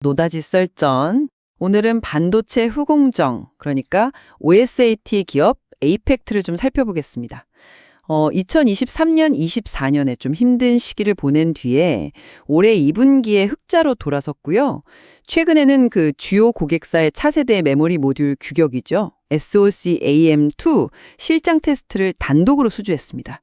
노다지 썰전. 오늘은 반도체 후공정, 그러니까 OSAT 기업 에이펙트를 좀 살펴보겠습니다. 2023년, 24년에 좀 힘든 시기를 보낸 뒤에 올해 2분기에 흑자로 돌아섰고요. 최근에는 그 주요 고객사의 차세대 메모리 모듈 규격이죠. SoC AM2 실장 테스트를 단독으로 수주했습니다.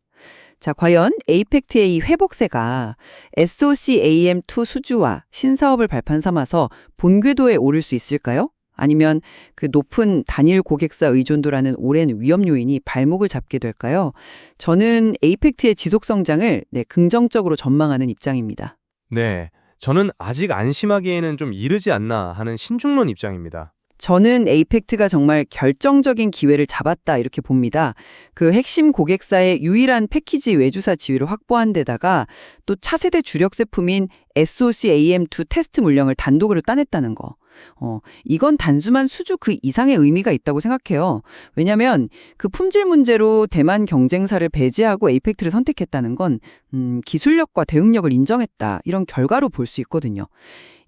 자, 과연 에이펙트의 이 회복세가 SoC AM2 수주와 신사업을 발판 삼아서 본궤도에 오를 수 있을까요? 아니면 그 높은 단일 고객사 의존도라는 오랜 위험 요인이 발목을 잡게 될까요? 저는 에이펙트의 지속 성장을 긍정적으로 전망하는 입장입니다. 네, 저는 아직 안심하기에는 좀 이르지 않나 하는 신중론 입장입니다. 저는 에이펙트가 정말 결정적인 기회를 잡았다 이렇게 봅니다. 그 핵심 고객사의 유일한 패키지 외주사 지위를 확보한 데다가 또 차세대 주력 제품인 SoC AM2 테스트 물량을 단독으로 따냈다는 거. 이건 단순한 수주 그 이상의 의미가 있다고 생각해요. 왜냐하면 그 품질 문제로 대만 경쟁사를 배제하고 에이펙트를 선택했다는 건 기술력과 대응력을 인정했다 이런 결과로 볼 수 있거든요.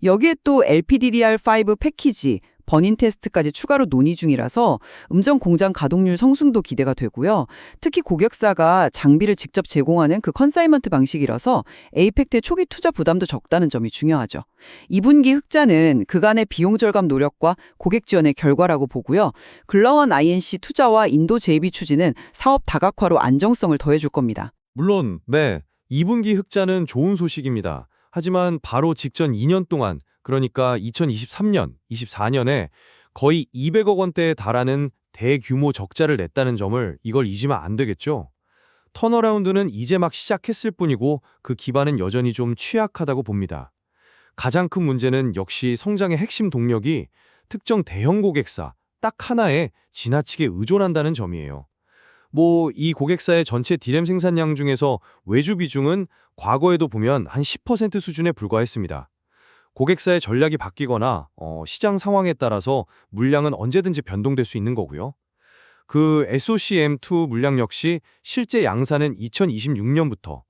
여기에 또 LPDDR5 패키지 버닌 테스트까지 추가로 논의 중이라서 음정 공장 가동률 성승도 기대가 되고요. 특히 고객사가 장비를 직접 제공하는 그 컨사이먼트 방식이라서 에이펙트의 초기 투자 부담도 적다는 점이 중요하죠. 2분기 흑자는 그간의 비용 절감 노력과 고객 지원의 결과라고 보고요. 글로원 INC 투자와 인도 JV 추진은 사업 다각화로 안정성을 더해줄 겁니다. 물론, 네, 2분기 흑자는 좋은 소식입니다. 하지만 바로 직전 2년 동안, 그러니까 2023년, 24년에 거의 200억 원대에 달하는 대규모 적자를 냈다는 점을 이걸 잊으면 안 되겠죠. 턴어라운드는 이제 막 시작했을 뿐이고 그 기반은 여전히 좀 취약하다고 봅니다. 가장 큰 문제는 역시 성장의 핵심 동력이 특정 대형 고객사 딱 하나에 지나치게 의존한다는 점이에요. 이 고객사의 전체 디램 생산량 중에서 외주 비중은 과거에도 보면 한 10% 수준에 불과했습니다. 고객사의 전략이 바뀌거나 시장 상황에 따라서 물량은 언제든지 변동될 수 있는 거고요. 그 SoC M2 물량 역시 실제 양산은 2026년부터,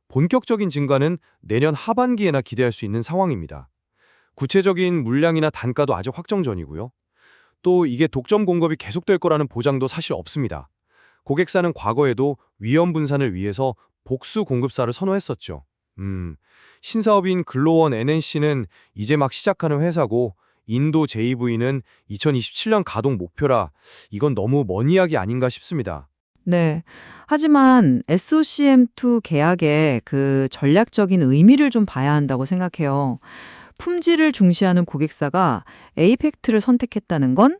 본격적인 증가는 내년 하반기에나 기대할 수 있는 상황입니다. 구체적인 물량이나 단가도 아직 확정 전이고요. 또 이게 독점 공급이 계속될 거라는 보장도 사실 없습니다. 고객사는 과거에도 위험 분산을 위해서 복수 공급사를 선호했었죠. 신사업인 글로원 NNC는 이제 막 시작하는 회사고 인도 JV는 2027년 가동 목표라 이건 너무 먼 이야기 아닌가 싶습니다. 네. 하지만 SOCM2 계약의 그 전략적인 의미를 좀 봐야 한다고 생각해요. 품질을 중시하는 고객사가 에이펙트를 선택했다는 건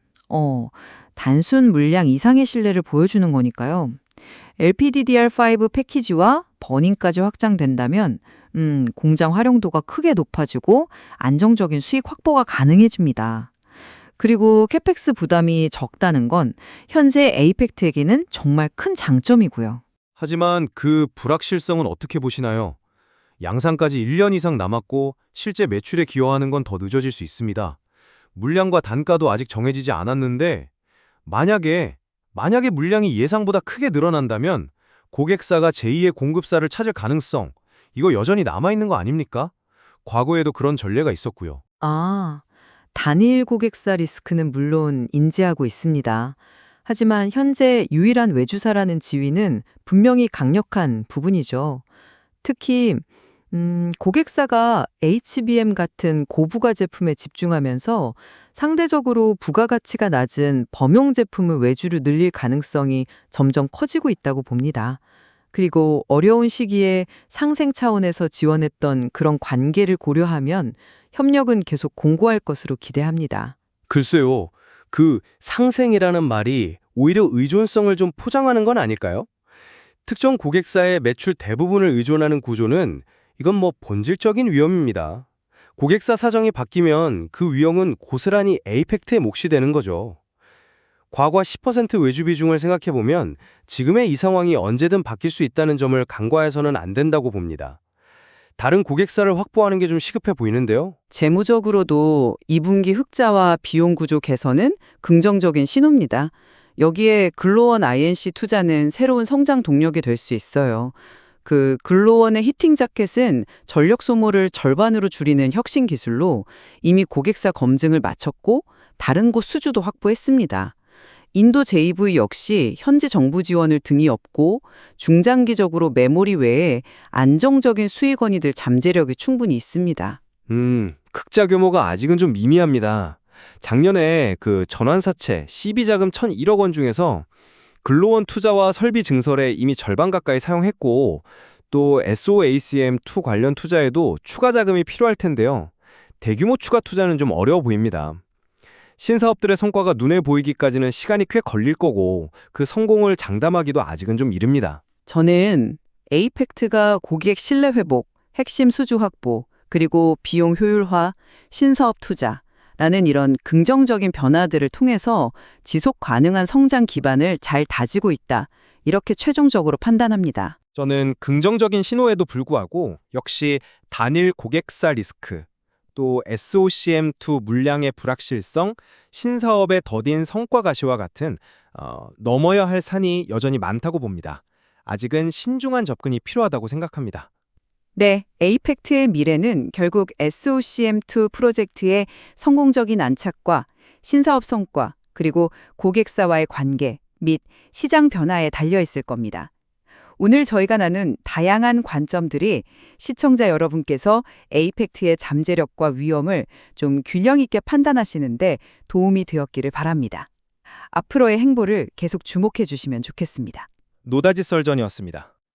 단순 물량 이상의 신뢰를 보여주는 거니까요. LPDDR5 패키지와 버닝까지 확장된다면 공장 활용도가 크게 높아지고 안정적인 수익 확보가 가능해집니다. 그리고 캐펙스 부담이 적다는 건 현재 에이펙트에게는 정말 큰 장점이고요. 하지만 그 불확실성은 어떻게 보시나요? 양산까지 1년 이상 남았고 실제 매출에 기여하는 건 더 늦어질 수 있습니다. 물량과 단가도 아직 정해지지 않았는데 만약에 물량이 예상보다 크게 늘어난다면 고객사가 제2의 공급사를 찾을 가능성, 이거 여전히 남아있는 거 아닙니까? 과거에도 그런 전례가 있었고요. 단일 고객사 리스크는 물론 인지하고 있습니다. 하지만 현재 유일한 외주사라는 지위는 분명히 강력한 부분이죠. 특히 고객사가 HBM 같은 고부가 제품에 집중하면서 상대적으로 부가가치가 낮은 범용 제품을 외주로 늘릴 가능성이 점점 커지고 있다고 봅니다. 그리고 어려운 시기에 상생 차원에서 지원했던 그런 관계를 고려하면 협력은 계속 공고할 것으로 기대합니다. 글쎄요, 그 상생이라는 말이 오히려 의존성을 좀 포장하는 건 아닐까요? 특정 고객사의 매출 대부분을 의존하는 구조는 이건 본질적인 위험입니다. 고객사 사정이 바뀌면 그 위험은 고스란히 에이펙트의 몫이 되는 거죠. 과거 10% 외주 비중을 생각해보면 지금의 이 상황이 언제든 바뀔 수 있다는 점을 간과해서는 안 된다고 봅니다. 다른 고객사를 확보하는 게 좀 시급해 보이는데요. 재무적으로도 2분기 흑자와 비용 구조 개선은 긍정적인 신호입니다. 여기에 글로원 INC 투자는 새로운 성장 동력이 될 수 있어요. 그 글로원의 히팅 자켓은 전력 소모를 절반으로 줄이는 혁신 기술로 이미 고객사 검증을 마쳤고 다른 곳 수주도 확보했습니다. 인도 JV 역시 현지 정부 지원을 등이 업고 중장기적으로 메모리 외에 안정적인 수익원이 될 잠재력이 충분히 있습니다. 흑자 규모가 아직은 좀 미미합니다. 작년에 그 전환사채 CB 자금 1,001억 원 중에서 글로원 투자와 설비 증설에 이미 절반 가까이 사용했고 또 SOACM2 관련 투자에도 추가 자금이 필요할 텐데요. 대규모 추가 투자는 좀 어려워 보입니다. 신사업들의 성과가 눈에 보이기까지는 시간이 꽤 걸릴 거고 그 성공을 장담하기도 아직은 좀 이릅니다. 저는 에이펙트가 고객 신뢰 회복, 핵심 수주 확보, 그리고 비용 효율화, 신사업 투자라는 이런 긍정적인 변화들을 통해서 지속 가능한 성장 기반을 잘 다지고 있다. 이렇게 최종적으로 판단합니다. 저는 긍정적인 신호에도 불구하고 역시 단일 고객사 리스크, 또 SOCM2 물량의 불확실성, 신사업의 더딘 성과 가시와 같은 넘어야 할 산이 여전히 많다고 봅니다. 아직은 신중한 접근이 필요하다고 생각합니다. 네, 에이펙트의 미래는 결국 SOCM2 프로젝트의 성공적인 안착과 신사업 성과, 그리고 고객사와의 관계 및 시장 변화에 달려 있을 겁니다. 오늘 저희가 나눈 다양한 관점들이 시청자 여러분께서 에이펙트의 잠재력과 위험을 좀 균형 있게 판단하시는데 도움이 되었기를 바랍니다. 앞으로의 행보를 계속 주목해 주시면 좋겠습니다. 노다지 썰전이었습니다.